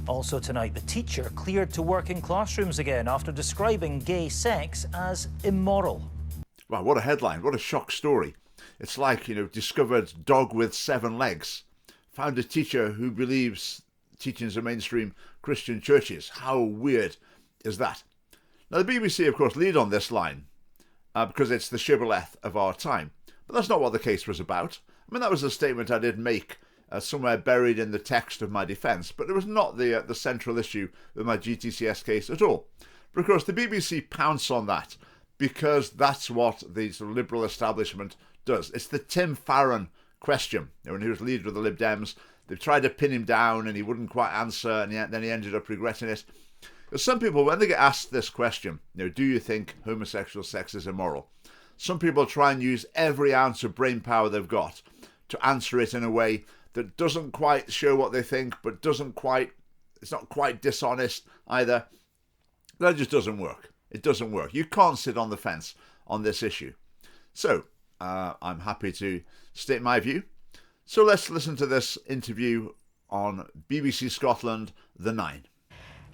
Also tonight, the teacher cleared to work in classrooms again after describing gay sex as immoral. Wow, what a headline, what a shock story. It's like, discovered dog with 7 legs. Found a teacher who believes teachings of mainstream Christian churches. How weird is that? Now, the BBC, of course, lead on this line because it's the shibboleth of our time. But that's not what the case was about. I mean, that was a statement I did make somewhere buried in the text of my defence, but it was not the central issue with my GTCS case at all. But of course, the BBC pounce on that because that's what the sort of liberal establishment does. It's the Tim Farron question. When he was leader of the Lib Dems, they tried to pin him down and he wouldn't quite answer, and then he ended up regretting it. Because some people, when they get asked this question, do you think homosexual sex is immoral? Some people try and use every ounce of brain power they've got to answer it in a way that doesn't quite show what they think, but it's not quite dishonest either. That just doesn't work. It doesn't work. You can't sit on the fence on this issue. So, I'm happy to state my view. So let's listen to this interview on BBC Scotland, The Nine.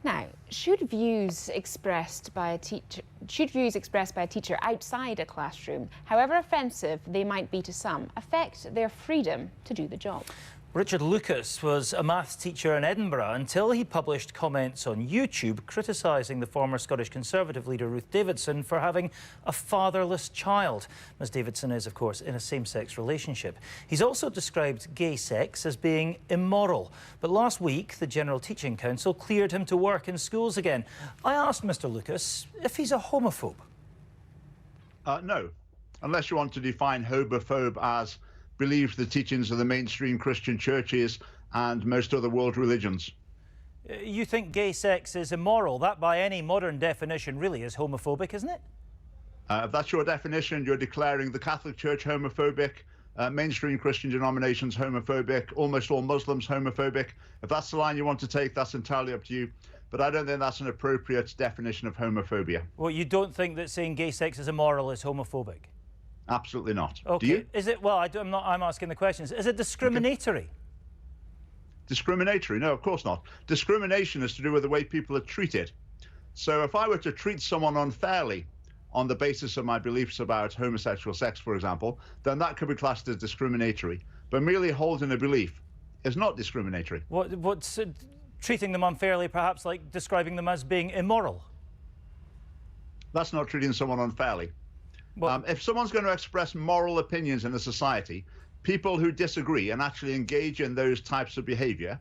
Now, should views expressed by a teacher outside a classroom, however offensive they might be to some, affect their freedom to do the job? Richard Lucas was a maths teacher in Edinburgh until he published comments on YouTube criticising the former Scottish Conservative leader Ruth Davidson for having a fatherless child. Ms Davidson is, of course, in a same-sex relationship. He's also described gay sex as being immoral. But last week, the General Teaching Council cleared him to work in schools again. I asked Mr Lucas if he's a homophobe. No, unless you want to define homophobe as believes the teachings of the mainstream Christian churches and most other world religions. You think gay sex is immoral? That, by any modern definition, really is homophobic, isn't it? If that's your definition, you're declaring the Catholic Church homophobic, mainstream Christian denominations homophobic, almost all Muslims homophobic. If that's the line you want to take, that's entirely up to you. But I don't think that's an appropriate definition of homophobia. Well, you don't think that saying gay sex is immoral is homophobic? Absolutely not. Okay. Do you? Is it? Well, I'm asking the questions. Is it discriminatory? Okay. Discriminatory? No, of course not. Discrimination is to do with the way people are treated. So if I were to treat someone unfairly on the basis of my beliefs about homosexual sex, for example, then that could be classed as discriminatory. But merely holding a belief is not discriminatory. What's treating them unfairly, perhaps like describing them as being immoral? That's not treating someone unfairly. If someone's going to express moral opinions in a society, people who disagree and actually engage in those types of behavior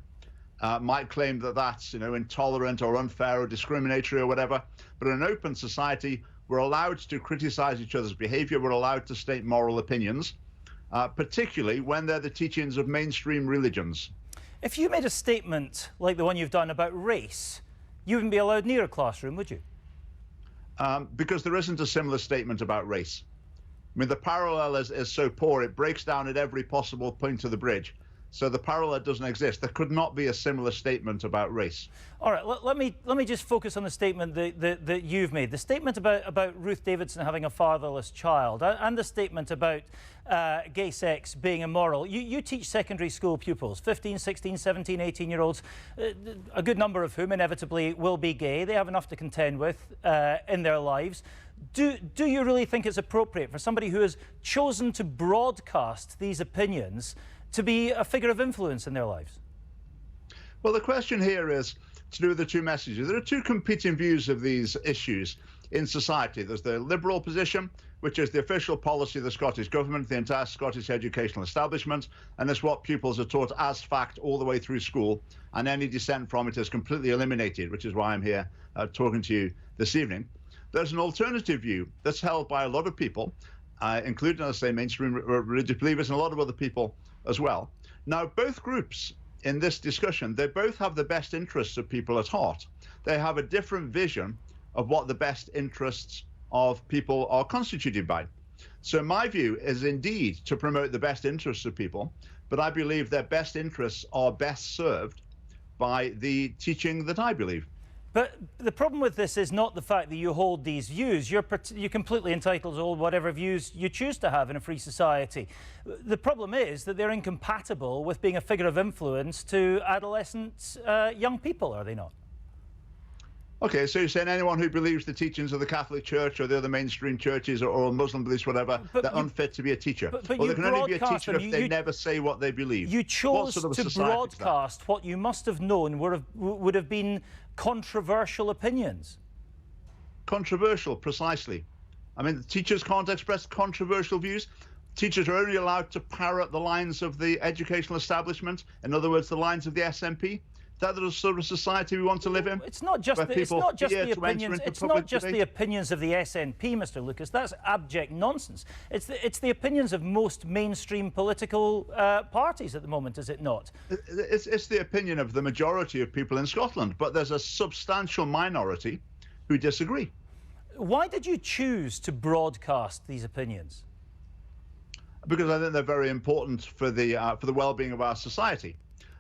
might claim that that's, intolerant or unfair or discriminatory or whatever. But in an open society, we're allowed to criticize each other's behavior. We're allowed to state moral opinions, particularly when they're the teachings of mainstream religions. If you made a statement like the one you've done about race, you wouldn't be allowed near a classroom, would you? Because there isn't a similar statement about race. I mean, the parallel is so poor, it breaks down at every possible point of the bridge. So the parallel doesn't exist. There could not be a similar statement about race. All right, let me just focus on the statement that you've made. The statement about Ruth Davidson having a fatherless child and the statement about gay sex being immoral. You teach secondary school pupils, 15, 16, 17, 18-year-olds, a good number of whom inevitably will be gay. They have enough to contend with in their lives. Do you really think it's appropriate for somebody who has chosen to broadcast these opinions to be a figure of influence in their lives? Well, the question here is to do with the two messages. There are two competing views of these issues in society. There's the liberal position, which is the official policy of the Scottish Government, the entire Scottish educational establishment, and it's what pupils are taught as fact all the way through school, and any dissent from it is completely eliminated, which is why I'm here talking to you this evening. There's an alternative view that's held by a lot of people, including, as I say, mainstream religious believers and a lot of other people as well. Now, both groups in this discussion, they both have the best interests of people at heart. They have a different vision of what the best interests of people are constituted by. So my view is indeed to promote the best interests of people, but I believe their best interests are best served by the teaching that I believe. But the problem with this is not the fact that you hold these views. You're completely entitled to hold whatever views you choose to have in a free society. The problem is that they're incompatible with being a figure of influence to adolescent young people, are they not? Okay, so you're saying anyone who believes the teachings of the Catholic Church or the other mainstream churches or Muslim beliefs, whatever, they're unfit to be a teacher. But Well, they can only be a broadcast teacher them. if they never say what they believe. You chose What sort of to society is that? broadcast what you must have known would have been controversial opinions. Controversial, precisely. I mean, teachers can't express controversial views. Teachers are only allowed to parrot the lines of the educational establishment, in other words, the lines of the SNP. That the sort of society we want to live in? It's not just the opinions. It's not just the opinions of the SNP, Mr. Lucas. That's abject nonsense. It's the opinions of most mainstream political parties at the moment, is it not? It's the opinion of the majority of people in Scotland, but there's a substantial minority who disagree. Why did you choose to broadcast these opinions? Because I think they're very important for the well-being of our society.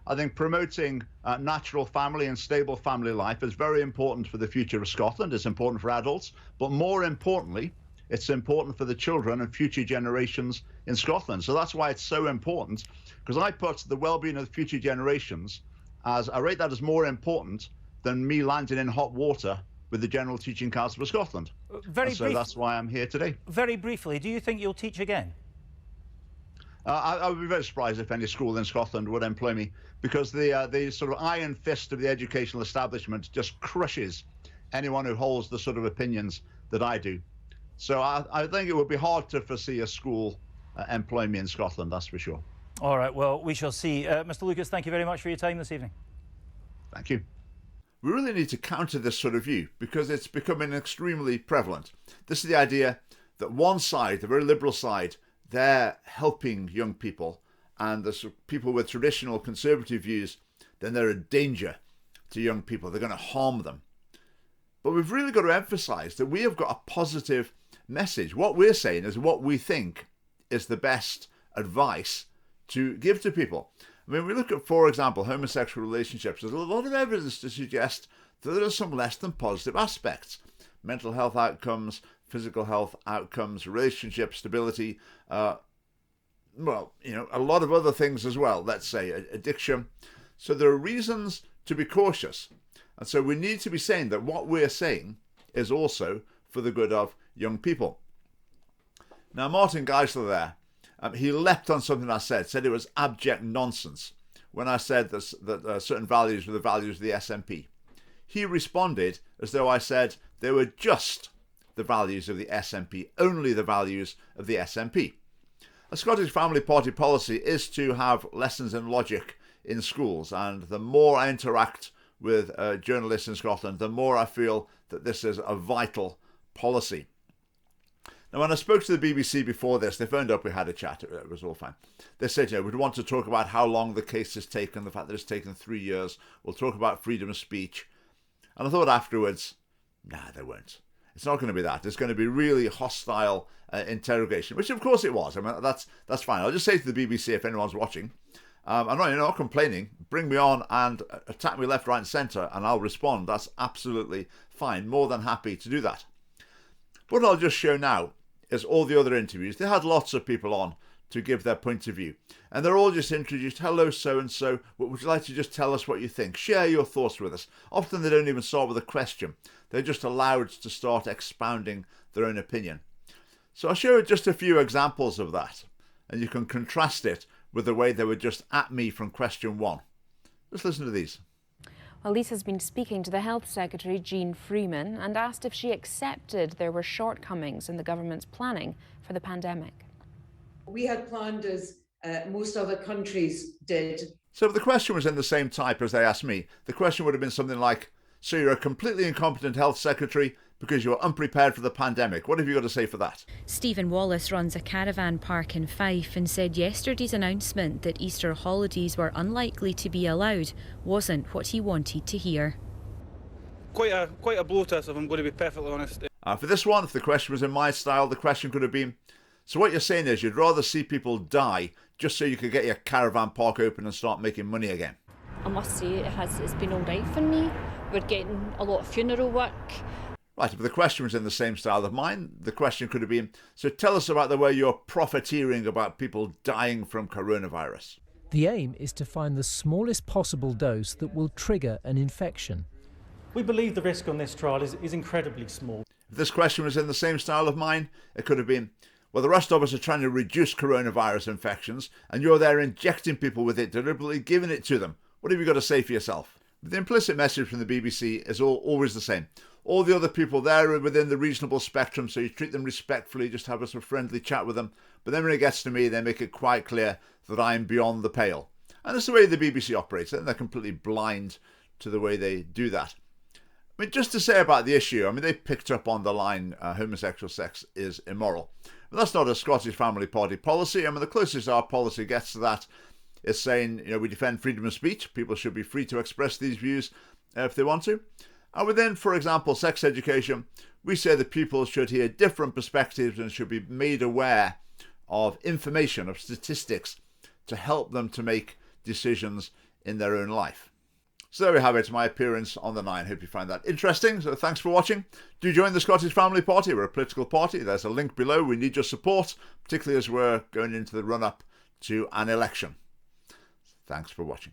I think promoting natural family and stable family life is very important for the future of Scotland. It's important for adults, but more importantly, it's important for the children and future generations in Scotland. So that's why it's so important, because I put the well-being of the future generations I rate that as more important than me landing in hot water with the General Teaching Council of Scotland. So that's why I'm here today. Very briefly, do you think you'll teach again? I would be very surprised if any school in Scotland would employ me, because the sort of iron fist of the educational establishment just crushes anyone who holds the sort of opinions that I do. So I think it would be hard to foresee a school employing me in Scotland, that's for sure. All right, well, we shall see. Mr. Lucas, thank you very much for your time this evening. Thank you. We really need to counter this sort of view because it's becoming extremely prevalent. This is the idea that one side, the very liberal side, they're helping young people, and the people with traditional conservative views, then they're a danger to young people. They're going to harm them. But we've really got to emphasize that we have got a positive message. What we're saying is what we think is the best advice to give to people. I mean, we look at, for example, homosexual relationships. There's a lot of evidence to suggest that there are some less than positive aspects. Mental health outcomes, physical health outcomes, relationship stability, a lot of other things as well, let's say, addiction. So there are reasons to be cautious. And so we need to be saying that what we're saying is also for the good of young people. Now, Martin Geisler there, he leapt on something I said it was abject nonsense when I said that certain values were the values of the SNP. He responded as though I said they were just the values of the SNP, only the values of the SNP. A Scottish Family Party policy is to have lessons in logic in schools, and the more I interact with journalists in Scotland, the more I feel that this is a vital policy. Now, when I spoke to the BBC before this, they phoned up, we had a chat, it was all fine. They said, we'd want to talk about how long the case has taken, the fact that it's taken 3 years. We'll talk about freedom of speech. And I thought afterwards, nah, they won't. It's not going to be that. It's going to be really hostile interrogation, which of course it was. I mean, that's fine. I'll just say to the BBC, if anyone's watching, I'm not complaining. Bring me on and attack me left, right and centre and I'll respond. That's absolutely fine. More than happy to do that. What I'll just show now is all the other interviews. They had lots of people on to give their point of view. And they're all just introduced, hello, so-and-so. Would you like to just tell us what you think? Share your thoughts with us. Often they don't even start with a question. They're just allowed to start expounding their own opinion. So I'll show you just a few examples of that. And you can contrast it with the way they were just at me from question 1. Just listen to these. Well, Lisa's been speaking to the Health Secretary, Jean Freeman, and asked if she accepted there were shortcomings in the government's planning for the pandemic. We had planned, as most other countries did. So if the question was in the same type as they asked me, the question would have been something like, so you're a completely incompetent health secretary because you're unprepared for the pandemic. What have you got to say for that? Stephen Wallace runs a caravan park in Fife and said yesterday's announcement that Easter holidays were unlikely to be allowed wasn't what he wanted to hear. Quite a blow to us, if I'm going to be perfectly honest. For this one, if the question was in my style, the question could have been, so what you're saying is you'd rather see people die just so you could get your caravan park open and start making money again. I must say it's been all right for me. We're getting a lot of funeral work. Right, but the question was in the same style of mine. The question could have been, so tell us about the way you're profiteering about people dying from coronavirus. The aim is to find the smallest possible dose that will trigger an infection. We believe the risk on this trial is incredibly small. If this question was in the same style of mine, it could have been, well, the rest of us are trying to reduce coronavirus infections, and you're there injecting people with it, deliberately giving it to them. What have you got to say for yourself? The implicit message from the BBC is always the same. All the other people there are within the reasonable spectrum, so you treat them respectfully, just have a friendly chat with them. But then when it gets to me, they make it quite clear that I'm beyond the pale. And that's the way the BBC operates, and they're completely blind to the way they do that. I mean, just to say about the issue, I mean, they picked up on the line, homosexual sex is immoral. But that's not a Scottish Family Party policy. I mean, the closest our policy gets to that is saying, we defend freedom of speech. People should be free to express these views if they want to. And within, for example, sex education, we say that people should hear different perspectives and should be made aware of information, of statistics, to help them to make decisions in their own life. So there we have it, my appearance on the 9. Hope you find that interesting. So thanks for watching. Do join the Scottish Family Party. We're a political party. There's a link below. We need your support, particularly as we're going into the run-up to an election. Thanks for watching.